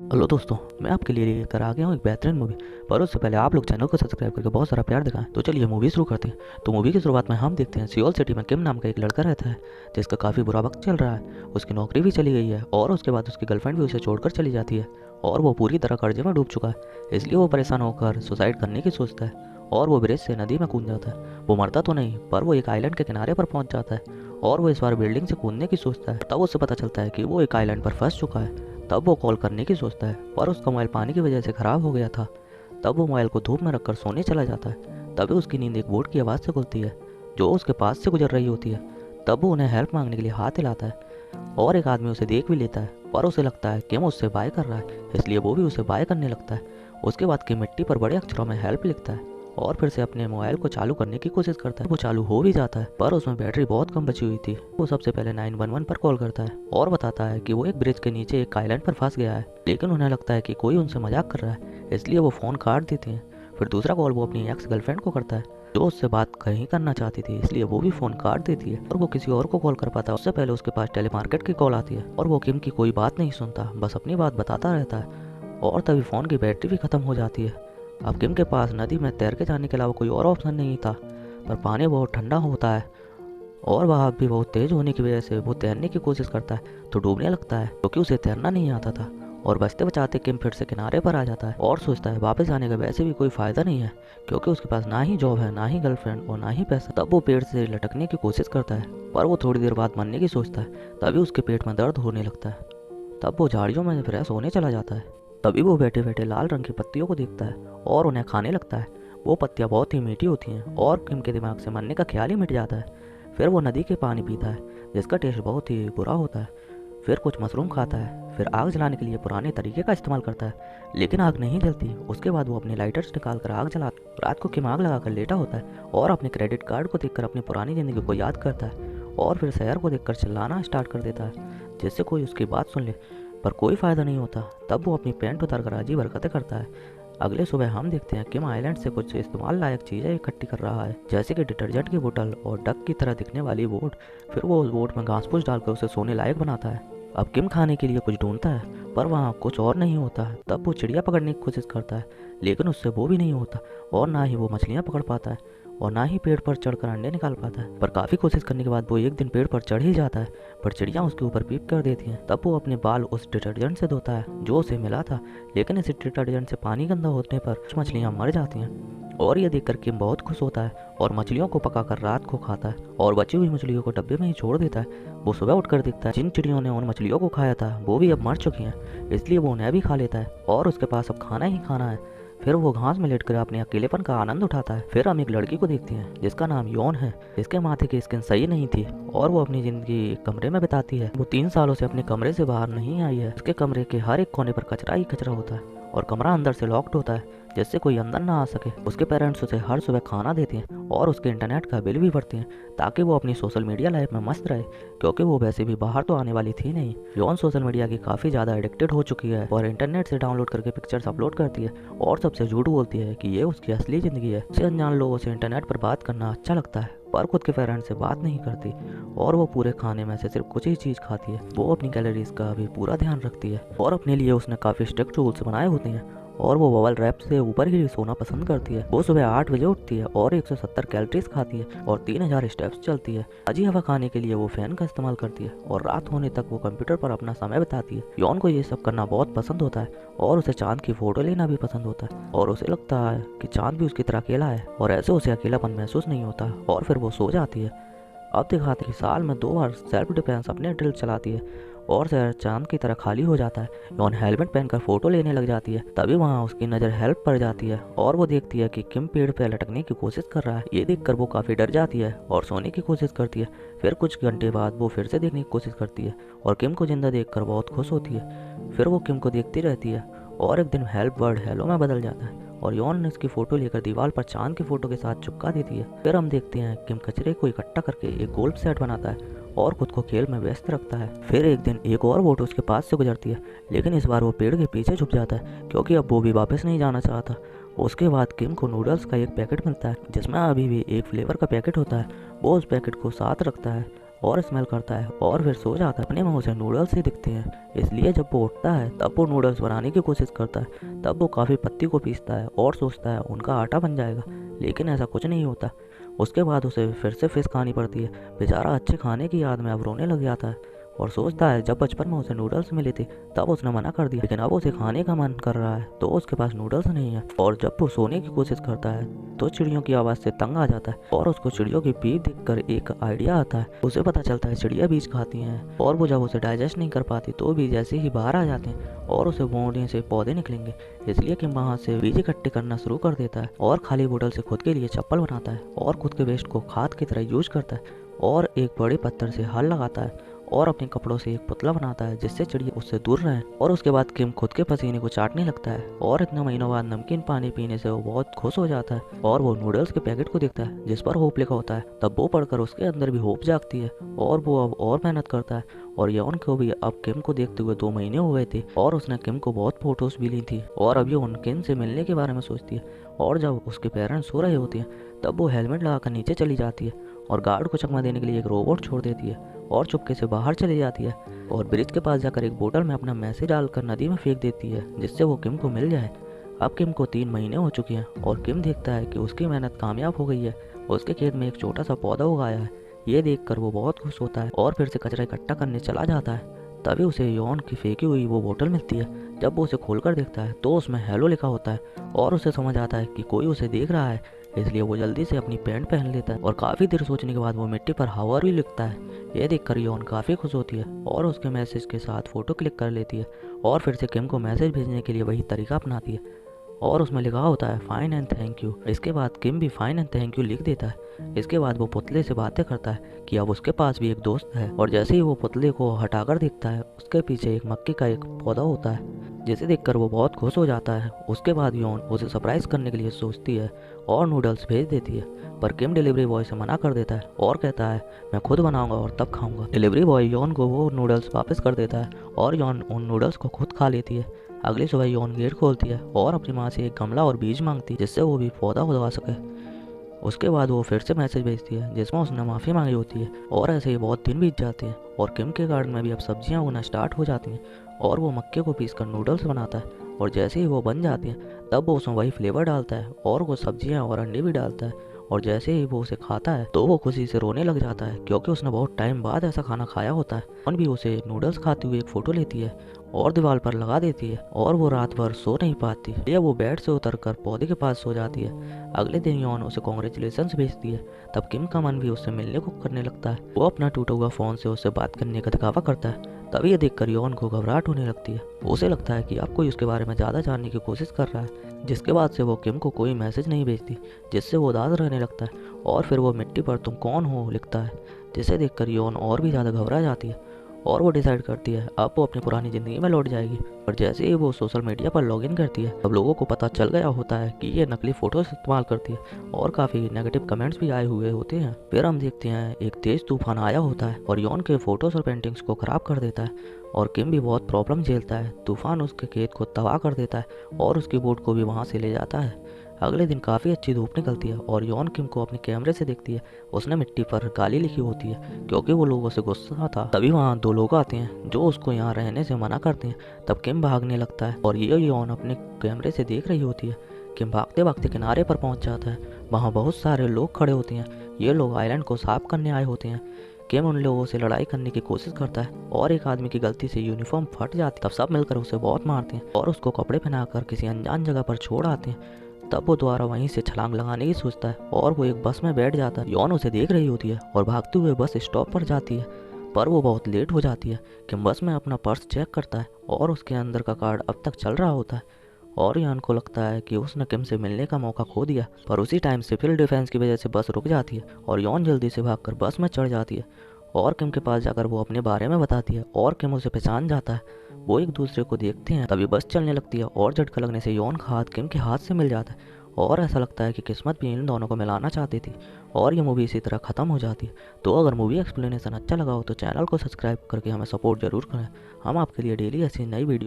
Hello दोस्तों, मैं आपके लिए लेकर आ गया हूँ एक बेहतरीन मूवी। पर उससे पहले आप लोग चैनल को सब्सक्राइब करके बहुत सारा प्यार दिखाएं। तो चलिए मूवी शुरू करते हैं। तो मूवी की शुरुआत में हम देखते हैं सियोल सिटी में किम नाम का एक लड़का रहता है जिसका काफ़ी बुरा वक्त चल रहा है। उसकी नौकरी भी चली गई है और उसके बाद उसकी गर्लफ्रेंड भी उसे छोड़कर चली जाती है और वो पूरी तरह कर्जे में डूब चुका है। इसलिए वो परेशान होकर सुसाइड करने की सोचता है और वो ब्रिज से नदी में कूद जाता है। वो मरता तो नहीं, पर वो एक आइलैंड के किनारे पर पहुंच जाता है और वो इस बार बिल्डिंग से कूदने की सोचता है। तब उसे पता चलता है कि वो एक आइलैंड पर फंस चुका है। तब वो कॉल करने की सोचता है, पर उसका मोबाइल पानी की वजह से ख़राब हो गया था। तब वो मोबाइल को धूप में रखकर सोने चला जाता है। तभी उसकी नींद एक बोट की आवाज़ से खुलती है जो उसके पास से गुजर रही होती है। तब वो उन्हें हेल्प मांगने के लिए हाथ हिलाता है और एक आदमी उसे देख भी लेता है, पर उसे लगता है कि वो उससे बाय कर रहा है, इसलिए वो भी उसे बाय करने लगता है। उसके बाद की मिट्टी पर बड़े अक्षरों में हेल्प लिखता है और फिर से अपने मोबाइल को चालू करने की कोशिश करता है। वो चालू हो भी जाता है, पर उसमें बैटरी बहुत कम बची हुई थी। वो सबसे पहले 911 पर कॉल करता है और बताता है कि वो एक ब्रिज के नीचे एक आइलैंड पर फंस गया है, लेकिन उन्हें लगता है कि कोई उनसे मजाक कर रहा है, इसलिए वो फ़ोन काट देते हैं। फिर दूसरा कॉल वो अपनी एक्स गर्लफ्रेंड को करता है जो उससे बात कहीं करना चाहती थी, इसलिए वो भी फ़ोन काट देती है और वो किसी और को कॉल कर पाता है। उससे पहले उसके पास टेलीमार्केट की कॉल आती है और वो किम की कोई बात नहीं सुनता, बस अपनी बात बताता रहता है और तभी फ़ोन की बैटरी भी ख़त्म हो जाती है। अब किम के पास नदी में तैर के जाने के अलावा कोई और ऑप्शन नहीं था, पर पानी बहुत ठंडा होता है और बहाव भी बहुत तेज़ होने की वजह से वो तैरने की कोशिश करता है तो डूबने लगता है क्योंकि उसे तैरना नहीं आता था। और बचते बचाते किम फिर से किनारे पर आ जाता है और सोचता है वापस आने का वैसे भी कोई फ़ायदा नहीं है क्योंकि उसके पास ना ही जॉब है, ना ही गर्लफ्रेंड और ना ही पैसा। तब वो पेड़ से लटकने की कोशिश करता है, पर वो थोड़ी देर बाद मरने की सोचता है। तभी उसके पेट में दर्द होने लगता है। तब वो झाड़ियों में फ्रेश होने चला जाता है। तभी वो बैठे बैठे लाल रंग की पत्तियों को देखता है और उन्हें खाने लगता है। वो पत्तियाँ बहुत ही मीठी होती हैं और किम के दिमाग से मरने का ख्याल ही मिट जाता है। फिर वो नदी के पानी पीता है जिसका टेस्ट बहुत ही बुरा होता है। फिर कुछ मशरूम खाता है, फिर आग जलाने के लिए पुराने तरीके का इस्तेमाल करता है, लेकिन आग नहीं जलती। उसके बाद वो अपने लाइटर्स निकाल कर आग जलाता है। रात को किम आग लगाकर लेटा होता है और अपने क्रेडिट कार्ड को देखकर अपनी पुरानी ज़िंदगी को याद करता है और फिर शहर को देखकर चिल्लाना स्टार्ट कर देता है जिससे कोई उसकी बात सुन ले, पर कोई फ़ायदा नहीं होता। तब वो अपनी पैंट उतार कर अजीब हरकतें करता है। अगले सुबह हम देखते हैं किम आइलैंड से कुछ इस्तेमाल लायक चीज़ें इकट्ठी कर रहा है, जैसे कि डिटर्जेंट की बोतल और डक की तरह दिखने वाली बोट। फिर वो उस बोट में घास फूस डालकर उसे सोने लायक बनाता है। अब किम खाने के लिए कुछ ढूंढता है, पर वहाँ कुछ और नहीं होता है। तब वो चिड़िया पकड़ने की कोशिश करता है, लेकिन उससे वो भी नहीं होता और ना ही वो मछलियाँ पकड़ पाता है और ना ही पेड़ पर चढ़कर अंडे निकाल पाता है। पर काफ़ी कोशिश करने के बाद वो एक दिन पेड़ पर चढ़ ही जाता है, पर चिड़िया उसके ऊपर पीप कर देती हैं। तब वो अपने बाल उस डिटर्जेंट से धोता है जो उसे मिला था, लेकिन इस डिटर्जेंट से पानी गंदा होने पर कुछ मछलियाँ मर जाती हैं और ये देखकर किम बहुत खुश होता है और मछलियों को पकाकर रात को खाता है और बची हुई मछलियों को डब्बे में ही छोड़ देता है। वो सुबह उठकर देखता है जिन चिड़ियों ने उन मछलियों को खाया था वो भी अब मर चुकी हैं, इसलिए वो उन्हें भी खा लेता है और उसके पास अब खाना ही खाना है। फिर वो घास में लेटकर अपने अकेलेपन का आनंद उठाता है। फिर हम एक लड़की को देखते हैं जिसका नाम यौन है। इसके माथे की स्किन सही नहीं थी और वो अपनी जिंदगी एक कमरे में बिताती है। वो 3 सालों से अपने कमरे से बाहर नहीं आई है। उसके कमरे के हर एक कोने पर कचरा ही कचरा होता है और कमरा अंदर से लॉक्ड होता है जिससे कोई अंदर ना आ सके। उसके पेरेंट्स उसे हर सुबह खाना देते हैं और उसके इंटरनेट का बिल भी भरते हैं ताकि वो अपनी सोशल मीडिया लाइफ में मस्त रहे, क्योंकि वो वैसे भी बाहर तो आने वाली थी नहीं। यौन सोशल मीडिया की काफ़ी ज़्यादा एडिक्टेड हो चुकी है और इंटरनेट से डाउनलोड करके पिक्चर्स अपलोड करती है और सबसे झूठ बोलती है कि ये उसकी असली ज़िंदगी है। उसे अनजान लोगों से इंटरनेट पर बात करना अच्छा लगता है, पर खुद के पेरेंट्स से बात नहीं करती और वो पूरे खाने में से सिर्फ कुछ ही चीज़ खाती है। वो अपनी कैलोरीज का भी पूरा ध्यान रखती है और अपने लिए उसने काफ़ी स्ट्रिक्ट रूल्स बनाए होते हैं और वो बबल रैप से ऊपर ही सोना पसंद करती है। वो सुबह 8 बजे उठती है और 170 कैलोरीज खाती है और 3000 स्टेप्स चलती है। ताजी हवा खाने के लिए वो फैन का इस्तेमाल करती है और रात होने तक वो कंप्यूटर पर अपना समय बिताती है। यौन को ये सब करना बहुत पसंद होता है और उसे चांद की फोटो लेना भी पसंद होता है और उसे लगता है कि चांद भी उसकी तरह अकेला है और ऐसे उसे अकेलापन महसूस नहीं होता और फिर वो सो जाती है। अब दिखाते कि साल में 2 बार सेल्फ डिफेंस अपने ड्रिल चलाती है और शहर चांद की तरह खाली हो जाता है। यौन हेलमेट पहनकर फोटो लेने लग जाती है। तभी वहाँ उसकी नज़र हेल्प पड़ जाती है और वो देखती है कि किम पेड़ पर लटकने की कोशिश कर रहा है। ये देखकर वो काफ़ी डर जाती है और सोने की कोशिश करती है। फिर कुछ घंटे बाद वो फिर से देखने की कोशिश करती है और किम को जिंदा देखकर बहुत खुश होती है। फिर वो किम को देखती रहती है और एक दिन हेल्प वर्ड हेलो में बदल जाता है और यौन ने इसकी फोटो लेकर दीवार पर चांद की फोटो के साथ चिपका देती है। फिर हम देखते हैं किम कचरे को इकट्ठा करके एक गोल्फ सेट बनाता है और खुद को खेल में व्यस्त रखता है। फिर एक दिन एक और बोट उसके पास से गुजरती है, लेकिन इस बार वो पेड़ के पीछे छुप जाता है क्योंकि अब वो भी वापस नहीं जाना चाहता। उसके बाद किम को नूडल्स का एक पैकेट मिलता है जिसमें अभी भी एक फ्लेवर का पैकेट होता है। वो उस पैकेट को साथ रखता है और स्मेल करता है और फिर सो जाता है। अपने में उसे नूडल्स ही दिखते हैं, इसलिए जब वो उठता है तब वो नूडल्स बनाने की कोशिश करता है। तब वो काफ़ी पत्ती को पीसता है और सोचता है उनका आटा बन जाएगा, लेकिन ऐसा कुछ नहीं होता। उसके बाद उसे फिर से फिश खानी पड़ती है। बेचारा अच्छे खाने की याद में अब रोने लग जाता है और सोचता है जब बचपन में उसे नूडल्स मिले थे तब उसने मना कर दिया, लेकिन अब उसे खाने का मन कर रहा है तो उसके पास नूडल्स नहीं है। और जब वो सोने की कोशिश करता है तो चिड़ियों की आवाज़ से तंग आ जाता है और उसको चिड़ियों की पीप देखकर एक आइडिया आता है। उसे पता चलता है चिड़िया बीज खाती हैं और वो जब उसे डाइजेस्ट नहीं कर पाती तो बीज ऐसे ही बाहर आ जाते हैं और उसे बोने से पौधे निकलेंगे, इसलिए कि वहाँ से बीज इकट्ठे करना शुरू कर देता है और खाली बोतल से खुद के लिए चप्पल बनाता है और खुद के वेस्ट को खाद की तरह यूज करता है और एक बड़े पत्थर से हल लगाता है और अपने कपड़ों से एक पुतला बनाता है जिससे चिड़िया उससे दूर रहे। और उसके बाद किम खुद के पसीने को चाटने लगता है और इतने महीनों बाद नमकीन पानी पीने से वो बहुत खुश हो जाता है और वो नूडल्स के पैकेट को देखता है जिस पर होप लिखा होता है। तब वो पढ़कर उसके अंदर भी होप जागती है और वो अब और मेहनत करता है। और यौन को भी अब किम को देखते हुए 2 महीने हो गए थे और उसने किम को बहुत फोटोज भी ली थी और अब यौन किम से मिलने के बारे में सोचती है। और जब उसके पेरेंट्स सो रहे होते हैं तब वो हेलमेट लगाकर नीचे चली जाती है और गार्ड को चकमा देने के लिए एक रोबोट छोड़ देती है और चुपके से बाहर चली जाती है और ब्रिज के पास जाकर एक बोतल में अपना मैसेज डालकर नदी में फेंक देती है जिससे वो किम को मिल जाए। अब किम को 3 महीने हो चुके हैं और किम देखता है कि उसकी मेहनत कामयाब हो गई है। उसके खेत में एक छोटा सा पौधा उगाया है। ये देखकर वो बहुत खुश होता है और फिर से कचरा इकट्ठा करने चला जाता है। तभी उसे यौन की फेंकी हुई वो बोतल मिलती है। जब वो उसे खोलकर देखता है तो उसमें हेलो लिखा होता है और उसे समझ आता है कि कोई उसे देख रहा है, इसलिए वो जल्दी से अपनी पैंट पहन लेता है और काफ़ी देर सोचने के बाद वो मिट्टी पर हाउ आर यू लिखता है। ये देखकर यौन काफ़ी खुश होती है और उसके मैसेज के साथ फ़ोटो क्लिक कर लेती है और फिर से किम को मैसेज भेजने के लिए वही तरीका अपनाती है और उसमें लिखा होता है फाइन एंड थैंक यू। इसके बाद किम भी फाइन एंड थैंक यू लिख देता है। इसके बाद वो पुतले से बातें करता है कि अब उसके पास भी एक दोस्त है और जैसे ही वो पुतले को हटाकर देखता है उसके पीछे एक मक्के का एक पौधा होता है जिसे देखकर वो बहुत खुश हो जाता है। उसके बाद यौन उसे सरप्राइज करने के लिए सोचती है और नूडल्स भेज देती है, पर किम डिलीवरी बॉय से मना कर देता है और कहता है मैं खुद बनाऊंगा और तब खाऊंगा। डिलीवरी बॉय यौन को वो नूडल्स वापस कर देता है और यौन उन नूडल्स को खुद खा लेती है। अगली सुबह यौन गेट खोलती है और अपनी माँ से एक गमला और बीज मांगती है जिससे वो भी पौधा उगा सके। उसके बाद वो फिर से मैसेज भेजती है जिसमें उसने माफ़ी मांगी होती है और ऐसे ही बहुत दिन बीत जाते हैं और किम के गार्डन में भी अब सब्जियां उगना स्टार्ट हो जाती हैं और वो मक्के को पीसकर नूडल्स बनाता है और जैसे ही वो बन जाती हैं तब वो उसमें वही फ्लेवर डालता है और वो सब्जियां और अंडे भी डालता है और जैसे ही वो उसे खाता है तो वो खुशी से रोने लग जाता है क्योंकि उसने बहुत टाइम बाद ऐसा खाना खाया होता है। और भी उसे नूडल्स खाते हुए एक फ़ोटो लेती है और दीवार पर लगा देती है और वो रात भर सो नहीं पाती, ये वो बेड से उतरकर पौधे के पास सो जाती है। अगले दिन यौन उसे कॉन्ग्रेचुलेशंस भेजती है। तब किम का मन भी उससे मिलने को करने लगता है। वो अपना टूटा हुआ फ़ोन से उससे बात करने का दिखावा करता है। तभी ये देखकर यौन को घबराहट होने लगती है। उसे लगता है कि अब कोई उसके बारे में ज़्यादा जानने की कोशिश कर रहा है, जिसके बाद से वो किम को कोई मैसेज नहीं भेजती, जिससे वो उदास रहने लगता है और फिर वो मिट्टी पर तुम कौन हो लिखता है, जिसे देखकर यौन और भी ज़्यादा घबरा जाती है और वो डिसाइड करती है अब वो अपनी पुरानी ज़िंदगी में लौट जाएगी। और जैसे ही वो सोशल मीडिया पर लॉगिन करती है तब लोगों को पता चल गया होता है कि ये नकली फ़ोटोज़ इस्तेमाल करती है और काफ़ी नेगेटिव कमेंट्स भी आए हुए होते हैं। फिर हम देखते हैं एक तेज़ तूफान आया होता है और यौन के फ़ोटोज़ और पेंटिंग्स को ख़राब कर देता है और किम भी बहुत प्रॉब्लम झेलता है। तूफान उसके खेत को तबाह कर देता है और उसकी बोट को भी वहाँ से ले जाता है। अगले दिन काफ़ी अच्छी धूप निकलती है और यौन किम को अपने कैमरे से देखती है। उसने मिट्टी पर गाली लिखी होती है क्योंकि वो लोगों से गुस्सा था। तभी वहाँ 2 लोग आते हैं जो उसको यहाँ रहने से मना करते हैं। तब किम भागने लगता है और ये यौन अपने कैमरे से देख रही होती है। किम भागते भागते किनारे पर पहुँच जाता है। वहाँ बहुत सारे लोग खड़े होते हैं। ये लोग आइलैंड को साफ करने आए होते हैं। किम उन लोगों से लड़ाई करने की कोशिश करता है और एक आदमी की गलती से यूनिफॉर्म फट जाती है। तब सब मिलकर उसे बहुत मारते हैं और उसको कपड़े पहनाकर किसी अनजान जगह पर छोड़ आते हैं। तब वो दोबारा वहीं से छलांग लगाने की सोचता है और वो एक बस में बैठ जाता है। यौन उसे देख रही होती है और भागते हुए बस स्टॉप पर जाती है, पर वो बहुत लेट हो जाती है। किम बस में अपना पर्स चेक करता है और उसके अंदर का कार्ड अब तक चल रहा होता है और यौन को लगता है कि उसने किम से मिलने का मौका खो दिया। पर उसी टाइम सिविल डिफेंस की वजह से बस रुक जाती है और यौन जल्दी से भागकर बस में चढ़ जाती है और किम के पास जाकर वो अपने बारे में बताती है और किम उसे पहचान जाता है। वो एक दूसरे को देखते हैं। तभी बस चलने लगती है और झटका लगने से यौन का हाथ किम के हाथ से मिल जाता है और ऐसा लगता है कि किस्मत भी इन दोनों को मिलाना चाहती थी और ये मूवी इसी तरह ख़त्म हो जाती है। तो अगर मूवी एक्सप्लेनेशन अच्छा लगा हो तो चैनल को सब्सक्राइब करके हमें सपोर्ट जरूर करें। हम आपके लिए डेली ऐसी नई वीडियो